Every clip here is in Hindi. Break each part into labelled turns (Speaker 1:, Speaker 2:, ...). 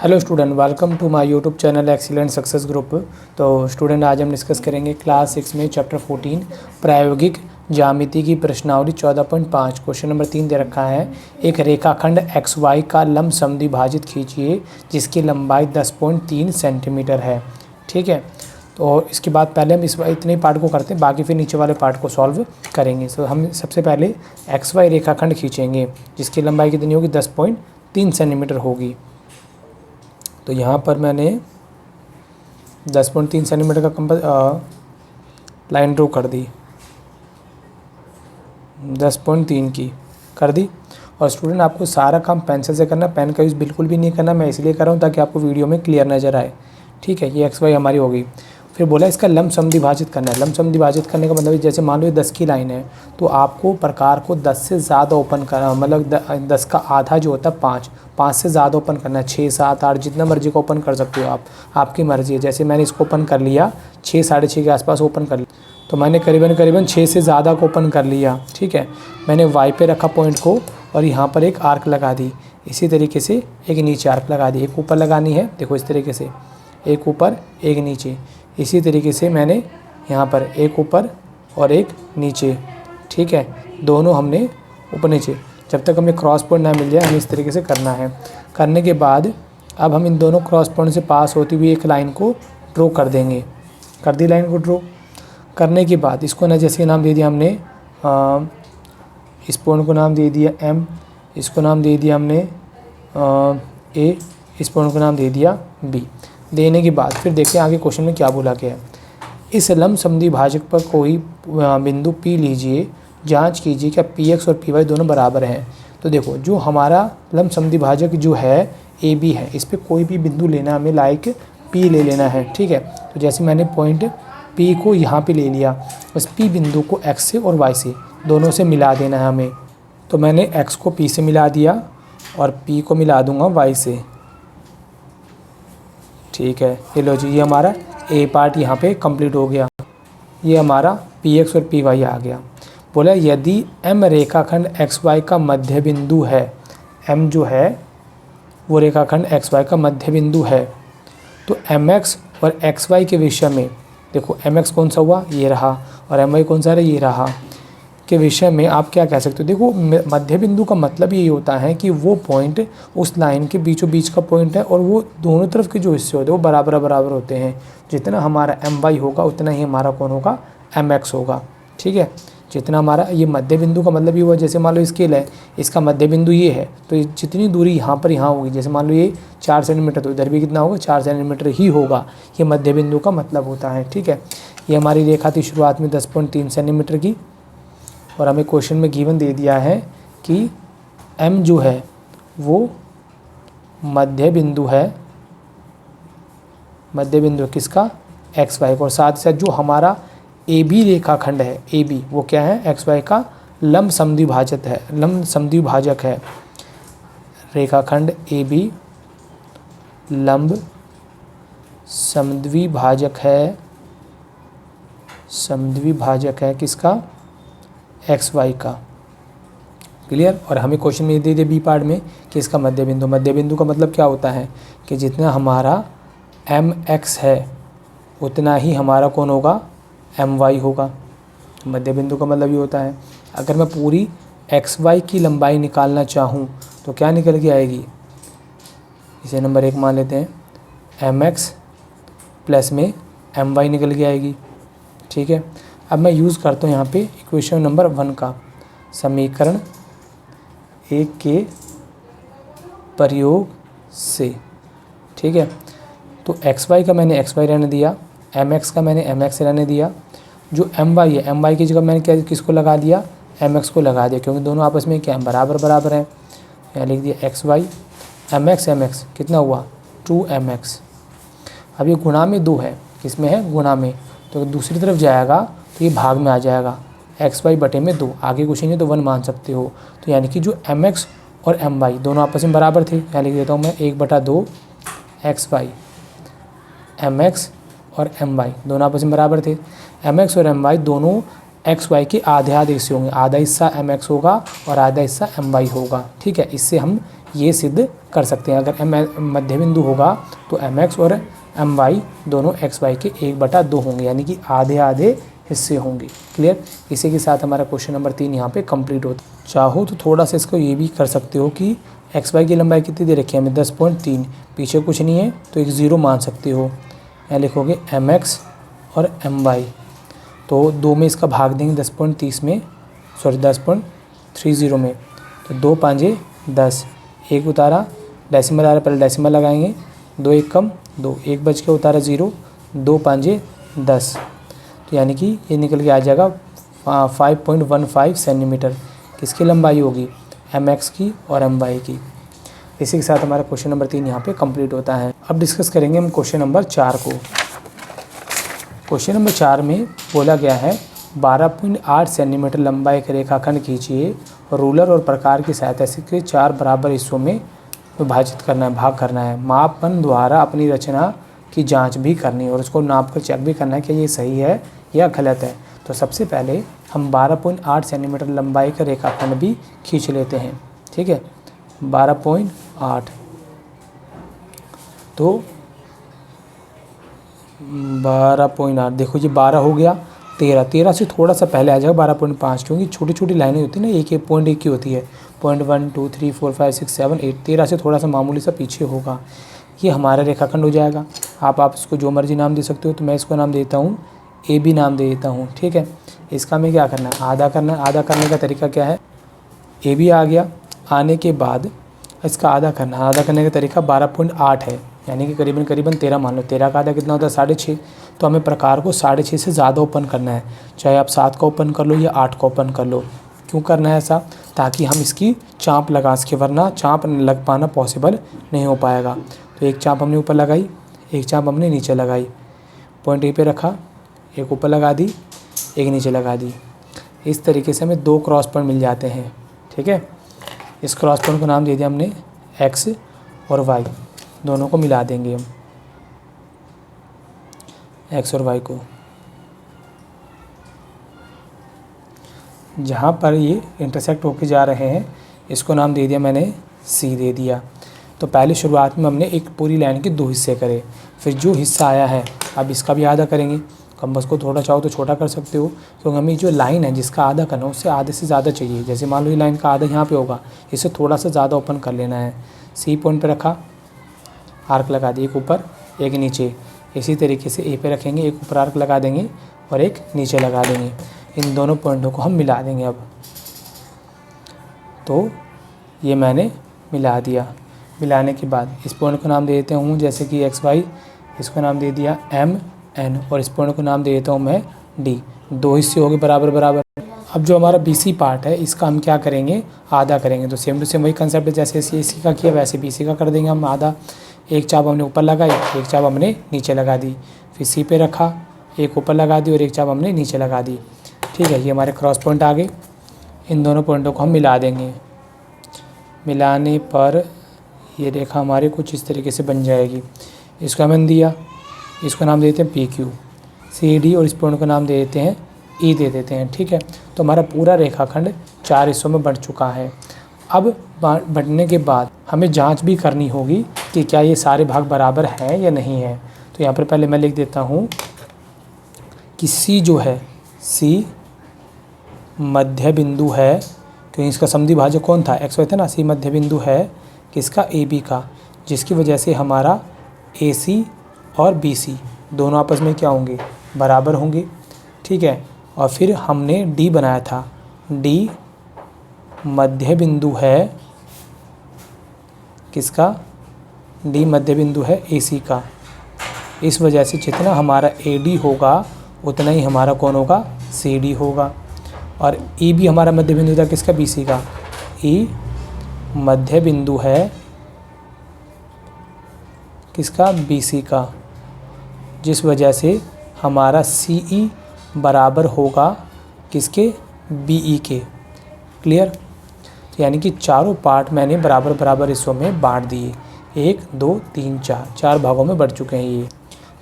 Speaker 1: Hello student, welcome to my YouTube channel excellent success group. तो स्टूडेंट, आज हम डिस्कस करेंगे क्लास 6 में चैप्टर 14 प्रायोगिक ज्यामिति की प्रश्नावली 14.5। क्वेश्चन नंबर 3 दे रखा है, एक रेखाखंड एक्स वाई का लंब समद्विभाजित खींचिए जिसकी लंबाई 10.3 सेंटीमीटर है। ठीक है, तो इसके बाद पहले हम इतने पार्ट को करते हैं, बाकी फिर नीचे वाले पार्ट को सॉल्व करेंगे। तो हम सबसे पहले एक्स वाई रेखाखंड खींचेंगे जिसकी लंबाई कितनी होगी, 10.3 सेंटीमीटर होगी। तो यहाँ पर मैंने 10.3 सेंटीमीटर का लाइन ड्रॉ कर दी, 10.3 की कर दी। और स्टूडेंट, आपको सारा काम पेंसिल से करना, पेन का यूज़ बिल्कुल भी नहीं करना। मैं इसलिए कर रहा हूँ ताकि आपको वीडियो में क्लियर नज़र आए। ठीक है, ये एक्स वाई हमारी हो गई। फिर बोला इसका लंब समद्विभाजित करना है। लंब समद्विभाजित करने का मतलब जैसे मान लो ये 10 की लाइन है, तो आपको प्रकार को 10 से ज़्यादा ओपन करना, मतलब 10 का आधा जो होता है 5 से ज़्यादा ओपन करना है। 6, 7, 8 जितना मर्जी को ओपन कर सकते हो आप, आपकी मर्ज़ी है। जैसे मैंने इसको ओपन कर लिया 6, 6.5 के आसपास ओपन कर लिया, तो मैंने करीबन 6 से ज़्यादा को ओपन कर लिया। ठीक है, मैंने वाई पे रखा पॉइंट को और यहाँ पर एक आर्क लगा दी। इसी तरीके से एक नीचे आर्क लगा दी, एक ऊपर लगानी है, देखो इस तरीके से, एक ऊपर एक नीचे। इसी तरीके से मैंने यहाँ पर एक ऊपर और एक नीचे। ठीक है, दोनों हमने ऊपर नीचे, जब तक हमें क्रॉस पॉइंट ना मिल जाए हमें इस तरीके से करना है। करने के बाद अब हम इन दोनों क्रॉस पॉइंट से पास होती हुई एक लाइन को ड्रॉ कर देंगे। कर दी लाइन को ड्रॉ करने के बाद इसको ना जैसे नाम दे दिया हमने, इस पॉइंट को नाम दे दिया एम, इसको नाम दे दिया हमने ए, इस पॉइंट को नाम दे दिया बी। देने के बाद फिर देखते हैं आगे क्वेश्चन में क्या बोला गया है। इस लंब समद्विभाजक पर कोई बिंदु P लीजिए, जांच कीजिए क्या PX और PY दोनों बराबर हैं। तो देखो, जो हमारा लंब समद्विभाजक जो है AB है, इस पर कोई भी बिंदु लेना, हमें लाइक P ले लेना है। ठीक है, तो जैसे मैंने पॉइंट P को यहाँ पे ले लिया, उस P बिंदु को X से और Y से दोनों से मिला देना है हमें। तो मैंने X को P से मिला दिया और P को मिला दूँगा Y से। ठीक है, ये लो जी, ये हमारा ए पार्ट यहाँ पे कंप्लीट हो गया। ये हमारा PX और PY आ गया। बोला यदि M रेखाखंड XY का मध्य बिंदु है, M जो है वो रेखाखंड XY का मध्य बिंदु है, तो MX और XY के विषय में, देखो MX कौन सा हुआ, ये रहा, और MY कौन सा रहा, ये रहा, के विषय में आप क्या कह सकते हो। देखो, मध्य बिंदु का मतलब यही होता है कि वो पॉइंट उस लाइन के बीचों बीच का पॉइंट है और वो दोनों तरफ के जो हिस्से होते हैं वो बराबर होते हैं। जितना हमारा MY होगा उतना ही हमारा कौन होगा, MX होगा। ठीक है, जितना हमारा ये मध्य बिंदु का मतलब ये हुआ, जैसे मान लो स्केल है, इसका मध्य बिंदु ये है, तो जितनी दूरी यहाँ पर यहाँ होगी, जैसे मान लो ये 4 सेंटीमीटर, तो इधर भी कितना होगा, 4 सेंटीमीटर ही होगा। ये मध्य बिंदु का मतलब होता है। ठीक है, ये हमारी रेखा थी शुरुआत में 10.3 सेंटीमीटर की, और हमें क्वेश्चन में गिवन दे दिया है कि M जो है वो मध्य बिंदु है, मध्य बिंदु किसका, XY को, और साथ ही साथ जो हमारा AB रेखाखंड है, AB वो क्या है, XY का लंब समद्विभाजक है, लंब समद्विभाजक है। रेखाखंड AB लंब समद्विभाजक है, समद्विभाजक है किसका, XY का। क्लियर। और हमें क्वेश्चन में दे दिया बी पार्ट में कि इसका मध्य बिंदु, मध्य बिंदु का मतलब क्या होता है कि जितना हमारा MX है उतना ही हमारा कौन होगा, MY होगा। मध्य बिंदु का मतलब ये होता है, अगर मैं पूरी XY की लंबाई निकालना चाहूँ तो क्या निकल के आएगी, इसे नंबर 1 मान लेते हैं, MX प्लस में MY निकल के आएगी। ठीक है, अब मैं यूज़ करता हूँ यहाँ पे इक्वेशन नंबर 1 का, समीकरण 1 के प्रयोग से। ठीक है, तो XY का मैंने XY रहने दिया, MX का मैंने MX रहने दिया, जो MY है MY की जगह मैंने क्या किसको लगा दिया, MX को लगा दिया, क्योंकि दोनों आपस में क्या बराबर हैं। यहाँ लिख दिया XY, MX कितना हुआ, 2MX। अब ये गुणा में 2 है, किसमें है, गुणा में, तो दूसरी तरफ जाएगा तो ये भाग में आ जाएगा, XY बटे में 2, आगे कुछ नहीं है तो 1 मान सकते हो। तो यानी कि जो MX और MY दोनों आपस में बराबर थे, यहाँ लिख देता हूँ मैं 1/2 XY, MX और MY दोनों आपस में बराबर थे। MX और MY दोनों XY के आधे हिस्से होंगे, आधा हिस्सा MX होगा और आधा हिस्सा MY होगा। ठीक है, इससे हम ये सिद्ध कर सकते हैं। अगर एम मध्य बिंदु होगा तो एम एक्स और एम वाई दोनों एक्स वाई के 1/2 होंगे, यानी कि आधे आधे हिस्से होंगे। क्लियर। इसी के साथ हमारा क्वेश्चन नंबर 3 यहाँ पे कंप्लीट होता है। चाहो तो थोड़ा सा इसको ये भी कर सकते हो कि एक्स वाई की लंबाई कितनी दे रखी है हमें 10.3, पीछे कुछ नहीं है तो एक 0 मान सकते हो। यहाँ लिखोगे एम एक्स और एम वाई, तो 2 में इसका भाग देंगे 10.30 में, सॉरी 10.30 में, तो 2 5 10, 1 उतारा, डेसिमल आ रहा, पहले डेसिमल लगाएंगे, 2 1 कम 2, 1 बच के उतारा 0, 2 5 10, तो यानी कि ये निकल के आ जाएगा 5.15 सेंटीमीटर। किसकी लंबाई होगी? एम एक्स की और एम वाई की। इसी के साथ हमारा क्वेश्चन नंबर 3 यहाँ पे कंप्लीट होता है। अब डिस्कस करेंगे हम क्वेश्चन नंबर 4 को। क्वेश्चन नंबर 4 में बोला गया है 12.8 सेंटीमीटर लंबा एक रेखाखंड खींचिए, रूलर और प्रकार की सहायता से इसके 4 बराबर हिस्सों में विभाजित करना है, भाग करना है। मापन द्वारा अपनी रचना की जांच भी करनी है और उसको नाप कर चेक भी करना है कि ये सही है या गलत है। तो सबसे पहले हम 12.8 सेंटीमीटर लंबाई का रेखाखंड भी खींच लेते हैं। ठीक है, 12.8, तो 12.8 देखो ये 12 हो गया, 13 से थोड़ा सा पहले आ जाएगा 12.5, क्योंकि छोटी छोटी लाइनें होती है ना, एक पॉइंट एक की होती है, 0.1 2 3 4 5 6 7 8, 13 से थोड़ा सा मामूली सा पीछे होगा, ये हमारा रेखाखंड हो जाएगा। आप इसको जो मर्जी नाम दे सकते हो, तो मैं इसको नाम देता हूँ ए बी नाम दे देता हूँ। ठीक है, इसका हमें क्या करना है? आधा करना है। आधा करने का तरीका क्या है? ए बी आ गया, आने के बाद इसका आधा करना है। आधा करने का तरीका 12.8 है, यानी कि करीबन 13 मान लो। 13 का आधा कितना होता है? 6.5। तो हमें प्रकार को 6.5 से ज़्यादा ओपन करना है, चाहे आप 7 का ओपन कर लो या 8 का ओपन कर लो। क्यों करना है ऐसा? ताकि हम इसकी चाँप लगा सकें, वरना चाँप लग पाना पॉसिबल नहीं हो पाएगा। तो एक चाँप हमने ऊपर लगाई, एक चाँप हमने नीचे लगाई, पॉइंट ए पे रखा, एक ऊपर लगा दी, एक नीचे लगा दी। इस तरीके से हमें 2 क्रॉस पॉइंट मिल जाते हैं। ठीक है, इस क्रॉस पॉइंट को नाम दे दिया हमने एक्स और वाई, दोनों को मिला देंगे हम, एक्स और वाई को। जहाँ पर ये इंटरसेक्ट होके जा रहे हैं, इसको नाम दे दिया मैंने सी दे दिया। तो पहले शुरुआत में हमने एक पूरी लाइन के 2 हिस्से करे, फिर जो हिस्सा आया है अब इसका भी आधा करेंगे। कंपास को थोड़ा चाहो तो छोटा कर सकते हो, क्योंकि हमें जो लाइन है जिसका आधा करना है उससे आधे से ज़्यादा चाहिए। जैसे मान लो ये लाइन का आधा यहाँ पे होगा, इसे थोड़ा सा ज़्यादा ओपन कर लेना है। सी पॉइंट पे रखा, आर्क लगा दिए, एक ऊपर एक नीचे। इसी तरीके से ए पे रखेंगे, एक ऊपर आर्क लगा देंगे और एक नीचे लगा देंगे। इन दोनों पॉइंटों को हम मिला देंगे। अब तो ये मैंने मिला दिया। मिलाने के बाद इस पॉइंट को नाम दे देता हूँ, जैसे कि एक्स वाई, इसको नाम दे दिया एम एन, और इस पॉइंट को नाम दे देता हूँ मैं डी। 2 हिस्से हो गए बराबर बराबर। अब जो हमारा बीसी पार्ट है, इसका हम क्या करेंगे? आधा करेंगे। तो सेम टू सेम वही कंसेप्ट है, जैसे सी का किया वैसे बीसी का कर देंगे हम आधा। एक चाप हमने ऊपर लगाई, एक चाप हमने नीचे लगा दी, फिर सी पे रखा, एक ऊपर लगा दी और एक चाप हमने नीचे लगा दी। ठीक है, ये हमारे क्रॉस पॉइंट आ गए। इन दोनों पॉइंटों को हम मिला देंगे। मिलाने पर ये रेखा हमारे कुछ इस तरीके से बन जाएगी। इसको हमने दिया, इसको नाम देते हैं पी क्यू सी डी, और इस पॉइंट को नाम दे देते हैं ई दे देते हैं। ठीक है, तो हमारा पूरा रेखाखंड 4 हिस्सों में बंट चुका है। अब बंटने के बाद हमें जांच भी करनी होगी कि क्या ये सारे भाग बराबर हैं या नहीं है। तो यहाँ पर पहले मैं लिख देता हूँ कि सी जो है, सी मध्य बिंदु है, क्योंकि इसका समद्वि भाजक कौन था? एक्स वाई था ना। सी मध्य बिंदु है किसका? ए बी का, जिसकी वजह से हमारा ए सी और बी सी दोनों आपस में क्या होंगे? बराबर होंगे। ठीक है, और फिर हमने डी बनाया था, डी मध्य बिंदु है किसका? डी मध्य बिंदु है ए सी का। इस वजह से जितना हमारा ए डी होगा उतना ही हमारा कौन होगा? सी डी होगा। और ई भी हमारा मध्य बिंदु था किसका? बी सी का। ई मध्य बिंदु है किसका? बी सी का, जिस वजह से हमारा सी ई बराबर होगा किसके? बी ई के। क्लियर? तो यानी कि चारों पार्ट मैंने बराबर बराबर हिस्सों में बांट दिए। 1 2 3 4 भागों में बढ़ चुके हैं ये।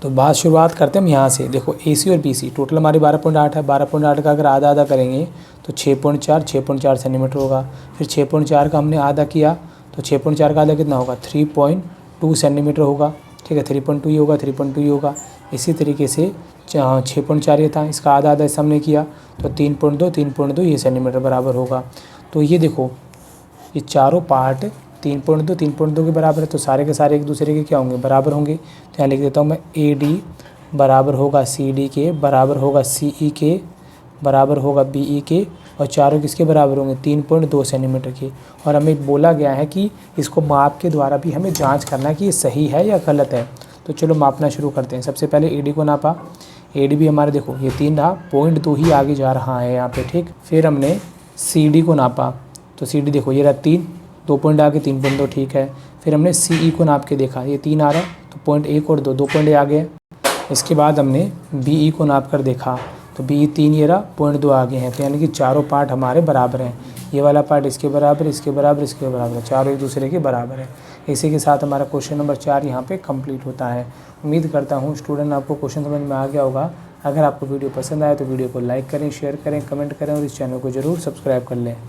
Speaker 1: तो बात शुरुआत करते हैं हम यहाँ से। देखो ए सी और बी सी टोटल हमारी 12.8 है। 12.8 का अगर आधा करेंगे तो 6.4 सेंटीमीटर होगा। फिर 6.4 का हमने आधा किया तो 6.4 का आधा कितना होगा 3.2 सेंटीमीटर होगा। ठीक है, 3.2 ही होगा, 3.2 ही होगा। इसी तरीके से 6.4 ये था, इसका आधा आधा इस हमने किया तो 3.2 ये सेंटीमीटर बराबर होगा। तो ये देखो ये चारों पार्ट 3.2 के बराबर है, तो सारे के सारे एक दूसरे के क्या होंगे, बराबर होंगे। तो यहाँ लिख देता हूँ मैं AD बराबर होगा CD के, बराबर होगा CE के, बराबर होगा BE के, और चारों किसके बराबर होंगे 3.2 सेंटीमीटर के। और हमें बोला गया है कि इसको माप के द्वारा भी हमें जांच करना कि ये सही है या गलत है। तो चलो मापना शुरू करते हैं। सबसे पहले AD को नापा, AD भी हमारे देखो ये 3 रहा, 0.2 ही आगे जा रहा है यहाँ पे। ठीक, फिर हमने CD को नापा, तो CD देखो ये रहा 3, 2 पॉइंट आगे 3.2, ठीक है। फिर हमने CE को नाप के देखा, ये 3 आ रहा तो 0.1 और 2 पॉइंट आगे है। इसके बाद हमने BE को नाप कर देखा, तो BE 3 ये रहा, 0.2 आगे हैं। तो यानी कि चारों पार्ट हमारे बराबर हैं। ये वाला पार्ट इसके बराबर, इसके बराबर, इसके बराबर, चारों एक दूसरे के बराबर है। इसी के साथ हमारा क्वेश्चन नंबर 4 यहाँ पे कंप्लीट होता है। उम्मीद करता हूँ स्टूडेंट आपको क्वेश्चन समझ में आ गया होगा। अगर आपको वीडियो पसंद आए तो वीडियो को लाइक करें, शेयर करें, कमेंट करें और इस चैनल को ज़रूर सब्सक्राइब कर लें।